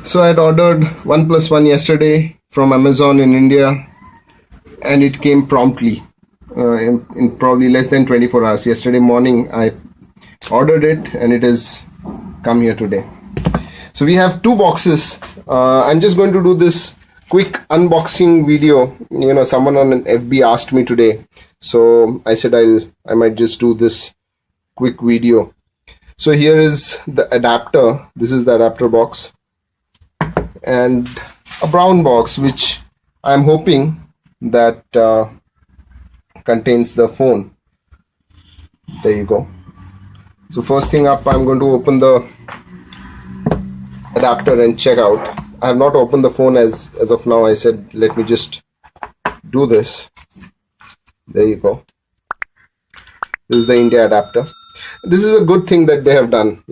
So I had ordered OnePlus One yesterday from Amazon in India, and it came promptly in probably less than 24 hours. Yesterday morning I ordered it, and it has come here today. So we have two boxes. I'm just going to do this quick unboxing video. Someone on FB asked me today, so I said I might just do this quick video. So here is the adapter. This is the adapter box, and a brown box which I'm hoping that contains the phone. There you go. So first thing up, I'm going to open the adapter and check out. I have not opened the phone as of now. I said let me just do this. There you go. This is the India adapter. This is a good thing that they have done,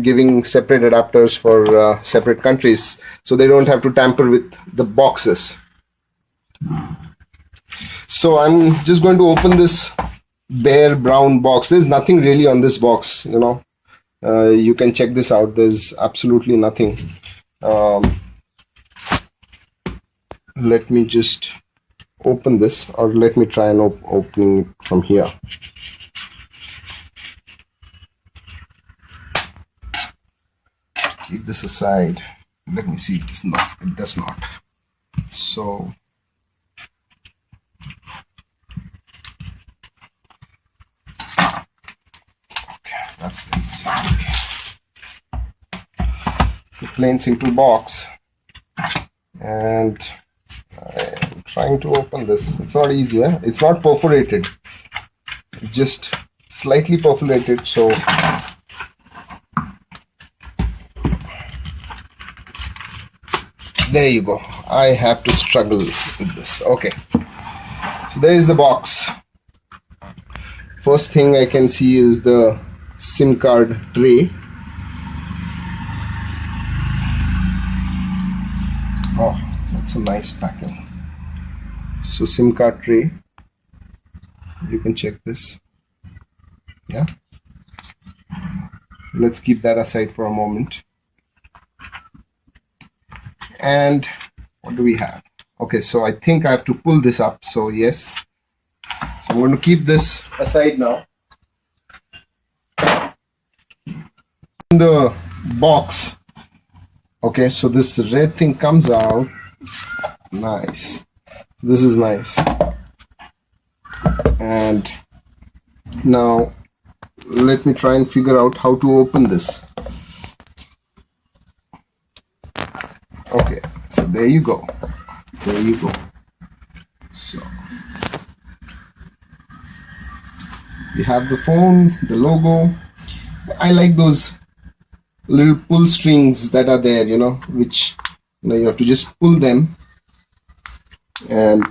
giving separate adapters for separate countries, so they don't have to tamper with the boxes. So I'm just going to open this bare brown box. There's nothing really on this box, you can check this out. There's absolutely nothing. Let me just open this, or let me try and opening it from here. Keep this aside. Let me see. It does not. So okay, that's the easy one. It's a plain simple box, and I'm trying to open this. It's not easy. It's not perforated. It's just slightly perforated. So there you go. I have to struggle with this. Okay, so there is the box. First thing I can see is the SIM card tray. Oh, that's a nice packing. So SIM card tray, you can check this. Yeah, let's keep that aside for a moment. And what do we have? Okay, so I think I have to pull this up. So yes, so I'm going to keep this aside now. In the box, okay, so this red thing comes out. Nice. This is nice. And now let me try and figure out how to open this. Okay, so there you go. There you go. So we have the phone, the logo. I like those little pull strings that are there, which you have to just pull them, and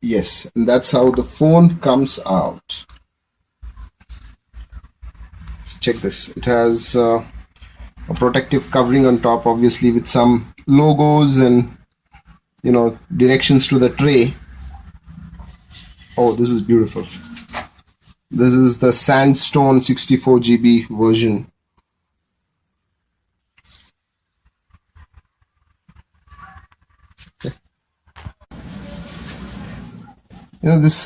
yes, and that's how the phone comes out. Let's check this. It has a protective covering on top, obviously, with some logos and directions to the tray. Oh, this is beautiful. This is the Sandstone 64 GB version. Okay. This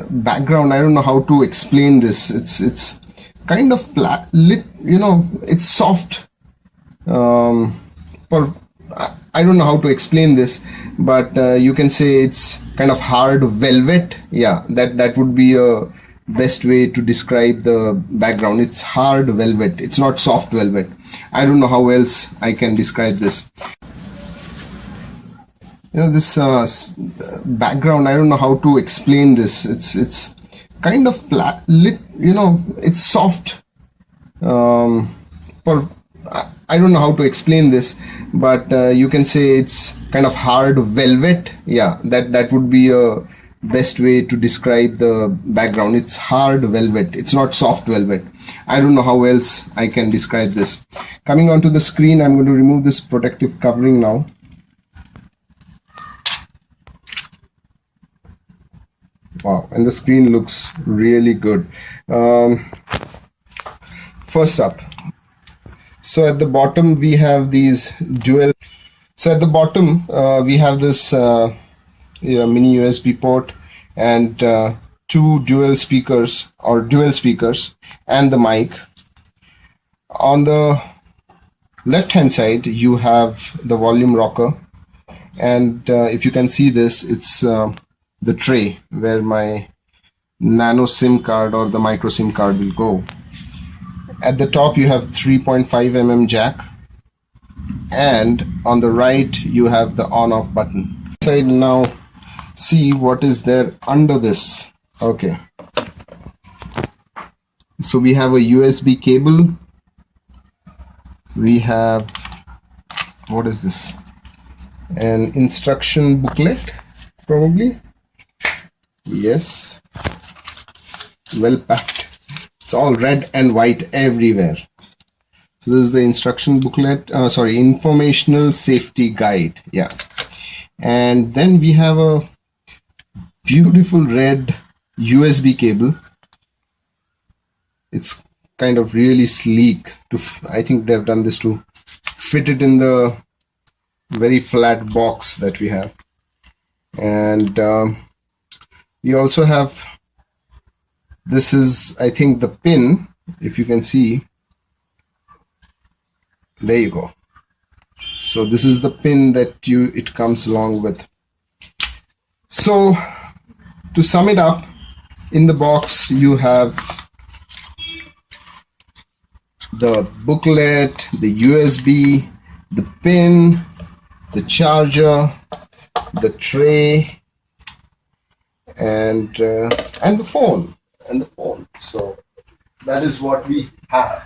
background, I don't know how to explain this. It's kind of lit, it's soft. I don't know how to explain this, but you can say it's kind of hard velvet. Yeah, that would be a best way to describe the background. It's hard velvet. It's not soft velvet. I don't know how else I can describe this. This background, I don't know how to explain this. It's kind of lit, it's soft. I don't know how to explain this, but you can say it's kind of hard velvet. Yeah, that would be a best way to describe the background. It's hard velvet. It's not soft velvet. I don't know how else I can describe this. Coming onto the screen, I'm going to remove this protective covering now. Wow, and the screen looks really good. First up, So at the bottom we have these dual. So at the bottom we have this mini USB port and two dual speakers or dual speakers and the mic. On the left hand side you have the volume rocker, and if you can see this, it's the tray where my nano SIM card or the micro SIM card will go. At the top you have 3.5 mm jack, and on the right you have the on off button. Inside, now see what is there under this. Okay, so we have a USB cable, we have, what is this, an instruction booklet probably, yes, well packed. It's all red and white everywhere. So this is the instruction booklet, informational safety guide, yeah. And then we have a beautiful red USB cable. It's kind of really sleek. I think they've done this to fit it in the very flat box that we have. And we also have, this is, I think, the pin, if you can see, there you go. So this is the pin that it comes along with. So to sum it up, in the box you have the booklet, the USB, the pin, the charger, the tray, and the phone. So that is what we have.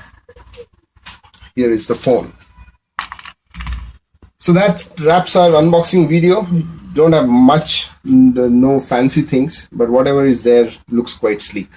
Here is the phone. So that wraps our unboxing video. Don't have much, no fancy things, but whatever is there looks quite sleek.